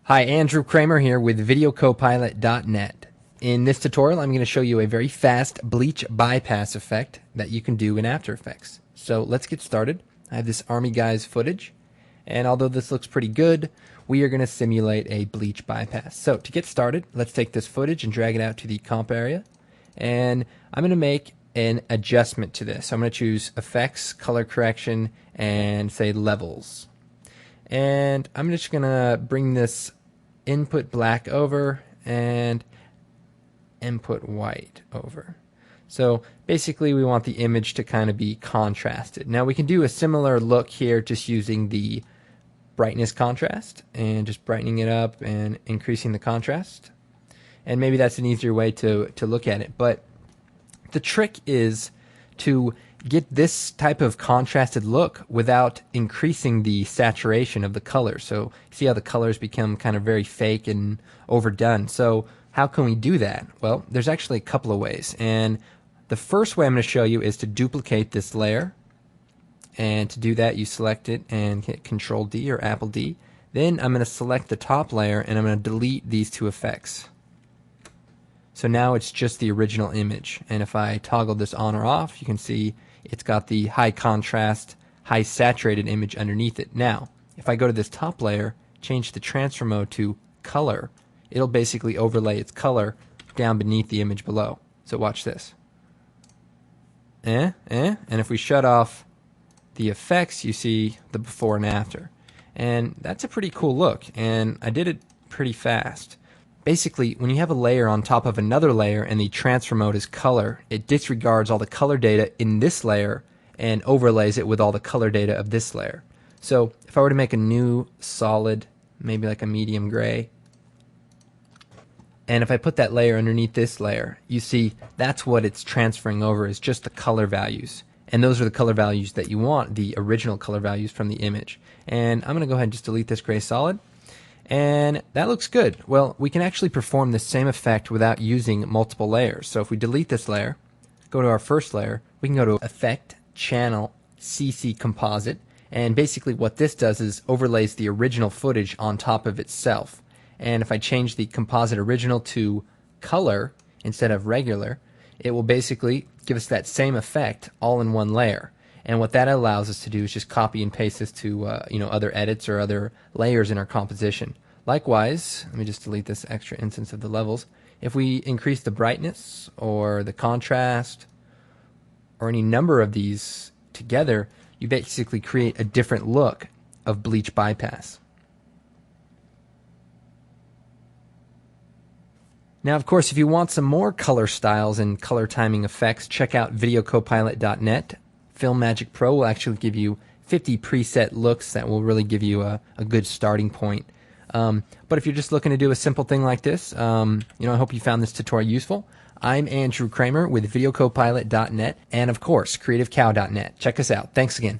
Hi, Andrew Kramer here with VideoCopilot.net. In this tutorial, I'm going to show you a very fast bleach bypass effect that you can do in After Effects. So let's get started. I have this Army Guys footage, and although this looks pretty good, we are going to simulate a bleach bypass. So to get started, let's take this footage and drag it out to the comp area, and I'm going to make an adjustment to this. I'm going to choose Effects, Color Correction, and say Levels. And I'm just going to bring this input black over and input white over. So basically we want the image to kind of be contrasted. Now we can do a similar look here just using the brightness contrast and just brightening it up and increasing the contrast. And maybe that's an easier way to look at it. But the trick is to get this type of contrasted look without increasing the saturation of the color. So see how the colors become kind of very fake and overdone. So how can we do that? Well, there's actually a couple of ways. And the first way I'm going to show you is to duplicate this layer. And to do that, you select it and hit Control D or Apple D. Then I'm going to select the top layer and I'm going to delete these two effects. So now it's just the original image. And if I toggle this on or off, you can see it's got the high contrast, high saturated image underneath it. Now, if I go to this top layer, change the transfer mode to color, it'll basically overlay its color down beneath the image below. So watch this. And if we shut off the effects, you see the before and after. And that's a pretty cool look, and I did it pretty fast. Basically, when you have a layer on top of another layer and the transfer mode is color, it disregards all the color data in this layer and overlays it with all the color data of this layer. So if I were to make a new solid, maybe like a medium gray, and if I put that layer underneath this layer, you see that's what it's transferring over is just the color values. And those are the color values that you want, the original color values from the image. And I'm going to go ahead and just delete this gray solid. And that looks good. Well, we can actually perform the same effect without using multiple layers. So if we delete this layer, go to our first layer, we can go to Effect, Channel, CC Composite, and basically what this does is overlays the original footage on top of itself. And if I change the composite original to color instead of regular, it will basically give us that same effect all in one layer. And what that allows us to do is just copy and paste this to other edits or other layers in our composition. Likewise, let me just delete this extra instance of the levels. If we increase the brightness or the contrast or any number of these together, you basically create a different look of bleach bypass. Now, of course, if you want some more color styles and color timing effects, check out VideoCopilot.net. Filmmagic Pro will actually give you 50 preset looks that will really give you a good starting point. But if you're just looking to do a simple thing like this, I hope you found this tutorial useful. I'm Andrew Kramer with VideoCopilot.net and, of course, CreativeCow.net. Check us out. Thanks again.